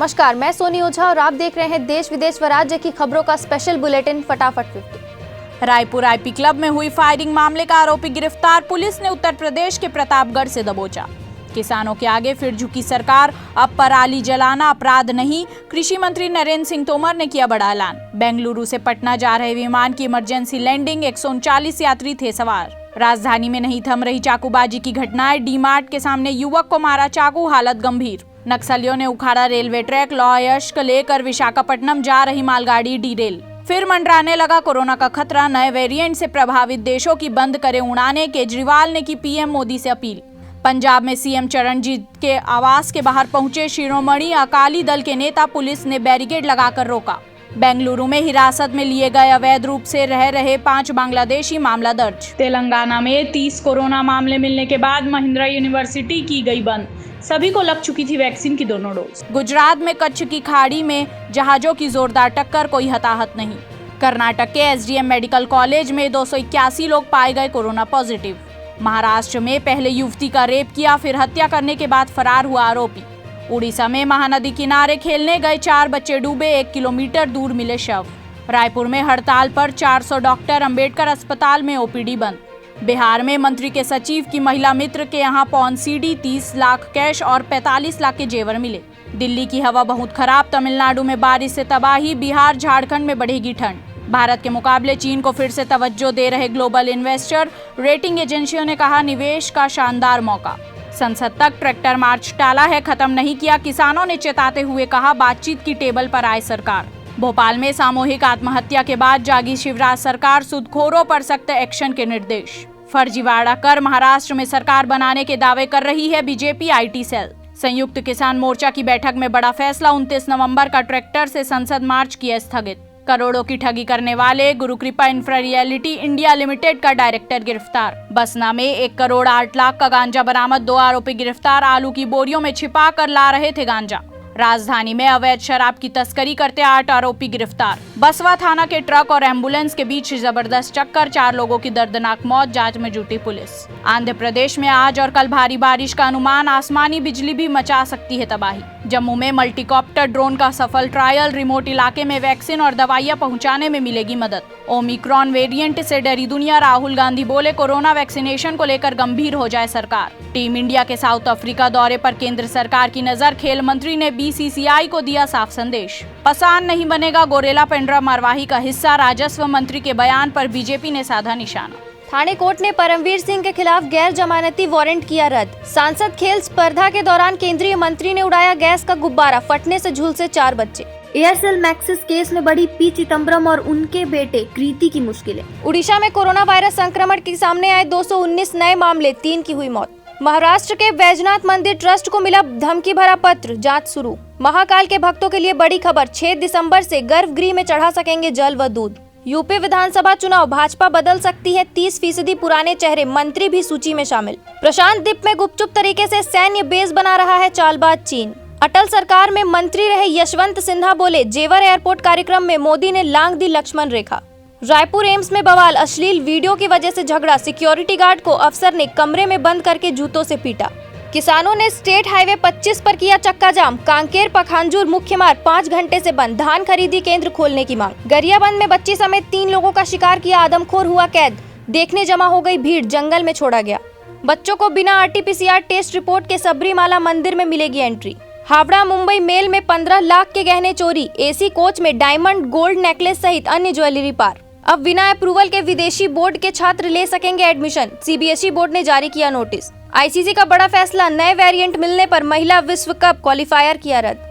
नमस्कार, मैं सोनी ओझा और आप देख रहे हैं देश विदेश व राज्य की खबरों का स्पेशल बुलेटिन फटाफट 50। रायपुर आईपी क्लब में हुई फायरिंग मामले का आरोपी गिरफ्तार, पुलिस ने उत्तर प्रदेश के प्रतापगढ़ से दबोचा। किसानों के आगे फिर झुकी सरकार, अब पराली जलाना अपराध नहीं, कृषि मंत्री नरेंद्र सिंह तोमर ने किया बड़ा ऐलान। बेंगलुरु से पटना जा रहे विमान की इमरजेंसी लैंडिंग, 139 यात्री थे सवार। राजधानी में नहीं थम रही चाकूबाजी की घटनाएं, डी-मार्ट के सामने युवक को मारा चाकू, हालत गंभीर। नक्सलियों ने उखाड़ा रेलवे ट्रैक, लॉयस्क लेकर विशाखापट्टनम जा रही मालगाड़ी डीरेल। फिर मंडराने लगा कोरोना का खतरा, नए वेरिएंट से प्रभावित देशों की बंद करें उड़ानें, केजरीवाल ने की पीएम मोदी से अपील। पंजाब में सीएम चरणजीत के आवास के बाहर पहुंचे शिरोमणि अकाली दल के नेता, पुलिस ने बैरिकेड लगाकर रोका। बेंगलुरु में हिरासत में लिए गए अवैध रूप से रह रहे 5 बांग्लादेशी, मामला दर्ज। तेलंगाना में 30 कोरोना मामले मिलने के बाद महिंद्रा यूनिवर्सिटी की गई बंद, सभी को लग चुकी थी वैक्सीन की दोनों डोज। गुजरात में कच्छ की खाड़ी में जहाजों की जोरदार टक्कर, कोई हताहत नहीं। कर्नाटक के एसडीएम मेडिकल कॉलेज में 281 लोग पाए गए कोरोना पॉजिटिव। महाराष्ट्र में पहले युवती का रेप किया, फिर हत्या करने के बाद फरार हुआ आरोपी। उड़ीसा में महानदी किनारे खेलने गए 4 बच्चे डूबे, 1 किलोमीटर दूर मिले शव। रायपुर में हड़ताल पर 400 डॉक्टर, अंबेडकर अस्पताल में ओपीडी बंद। बिहार में मंत्री के सचिव की महिला मित्र के यहां पॉन सीडी, 30 लाख कैश और 45 लाख के जेवर मिले। दिल्ली की हवा बहुत खराब, तमिलनाडु में बारिश से तबाही, बिहार झारखंड में बढ़ेगी ठंड। भारत के मुकाबले चीन को फिर से तवज्जो दे रहे ग्लोबल इन्वेस्टर, रेटिंग एजेंसियों ने कहा निवेश का शानदार मौका। संसद तक ट्रैक्टर मार्च टाला है, खत्म नहीं किया, किसानों ने चेताते हुए कहा बातचीत की टेबल पर आए सरकार। भोपाल में सामूहिक आत्महत्या के बाद जागी शिवराज सरकार, सूदखोरों पर सख्त एक्शन के निर्देश। फर्जीवाड़ा कर महाराष्ट्र में सरकार बनाने के दावे कर रही है बीजेपी आईटी सेल। संयुक्त किसान मोर्चा की बैठक में बड़ा फैसला, 29 नवंबर का ट्रैक्टर से संसद मार्च किया स्थगित। करोड़ों की ठगी करने वाले Gurukripa infra reality India limited का डायरेक्टर गिरफ्तार। बसना में 1 करोड़ 8 लाख का गांजा बरामद, 2 आरोपी गिरफ्तार, आलू की बोरियों में छिपा कर ला रहे थे गांजा। राजधानी में अवैध शराब की तस्करी करते 8 आरोपी गिरफ्तार। बसवा थाना के ट्रक और एम्बुलेंस के बीच जबरदस्त टक्कर, 4 लोगों की दर्दनाक मौत, जांच में जुटी पुलिस। आंध्र प्रदेश में आज और कल भारी बारिश का अनुमान, आसमानी बिजली भी मचा सकती है तबाही। जम्मू में मल्टीकॉप्टर ड्रोन का सफल ट्रायल, रिमोट इलाके में वैक्सीन और दवाइयां पहुंचाने में मिलेगी मदद। ओमिक्रॉन वेरिएंट से डरी दुनिया, राहुल गांधी बोले कोरोना वैक्सीनेशन को लेकर गंभीर हो जाए सरकार। टीम इंडिया के साउथ अफ्रीका दौरे पर केंद्र सरकार की नजर, खेल मंत्री ने बीसीसीआई को दिया साफ संदेश। पसान नहीं बनेगा गोरेला पेंड्रा मरवाही का हिस्सा, राजस्व मंत्री के बयान पर बीजेपी ने साधा निशाना। थाने कोर्ट ने परमवीर सिंह के खिलाफ गैर जमानती वारंट किया रद्द। सांसद खेल स्पर्धा के दौरान केंद्रीय मंत्री ने उड़ाया गैस का गुब्बारा, फटने से झुलसे 4 बच्चे। एयरसेल मैक्सिस केस में बढ़ी पी चिदम्बरम और उनके बेटे कृति की मुश्किलें। उड़ीसा में कोरोना वायरस संक्रमण के सामने आए 219 नए मामले, 3 की हुई मौत। महाराष्ट्र के वैजनाथ मंदिर ट्रस्ट को मिला धमकी भरा पत्र, जांच शुरू। महाकाल के भक्तों के लिए बड़ी खबर, 6 दिसंबर से गर्भगृह में चढ़ा सकेंगे जल व दूध। यूपी विधानसभा चुनाव, भाजपा बदल सकती है 30% पुराने चेहरे, मंत्री भी सूची में शामिल। प्रशांत द्वीप में गुपचुप तरीके से सैन्य बेस बना रहा है चालबाज चीन। अटल सरकार में मंत्री रहे यशवंत सिन्हा बोले जेवर एयरपोर्ट कार्यक्रम में मोदी ने लांघ दी लक्ष्मण रेखा। रायपुर एम्स में बवाल, अश्लील वीडियो की वजह से झगड़ा, सिक्योरिटी गार्ड को अफसर ने कमरे में बंद करके जूतों से पीटा। किसानों ने स्टेट हाईवे 25 पर किया चक्का जाम, कांकेर पखांजूर मुख्य मार्ग 5 घंटे से बंद, धान खरीदी केंद्र खोलने की मांग। गरियाबंद में बच्ची समेत 3 लोगों का शिकार किया आदमखोर हुआ कैद, देखने जमा हो गई भीड़, जंगल में छोड़ा गया। बच्चों को बिना आरटीपीसीआर टेस्ट रिपोर्ट के सबरीमाला मंदिर में मिलेगी एंट्री। हावड़ा मुंबई मेल में 15 लाख के गहने चोरी, एसी कोच में डायमंड गोल्ड नेकलेस सहित अन्य ज्वेलरी पार। अब बिना अप्रूवल के विदेशी बोर्ड के छात्र ले सकेंगे एडमिशन, सीबीएसई बोर्ड ने जारी किया नोटिस। आईसीसी का बड़ा फैसला, नए वेरिएंट मिलने पर महिला विश्व कप क्वालिफायर किया रद्द।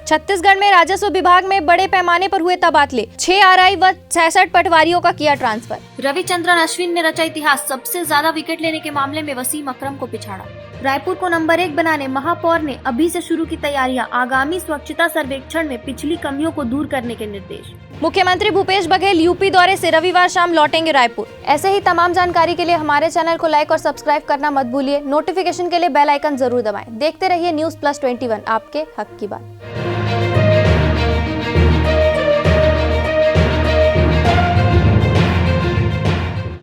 छत्तीसगढ़ में राजस्व विभाग में बड़े पैमाने पर हुए तबादले, 6 आरआई व 66 पटवारियों का किया ट्रांसफर। रविचंद्रन अश्विन ने रचा इतिहास, सबसे ज्यादा विकेट लेने के मामले में वसीम अकरम को पिछाड़ा। रायपुर को नंबर 1 बनाने महापौर ने अभी से शुरू की तैयारियां, आगामी स्वच्छता सर्वेक्षण में पिछली कमियों को दूर करने के निर्देश। मुख्यमंत्री भूपेश बघेल यूपी दौरे से रविवार शाम लौटेंगे रायपुर। ऐसे ही तमाम जानकारी के लिए हमारे चैनल को लाइक और सब्सक्राइब करना मत भूलिए। नोटिफिकेशन के लिए बेल आइकन जरूर दबाएं। देखते रहिए न्यूज़ प्लस 21, आपके हक की बात।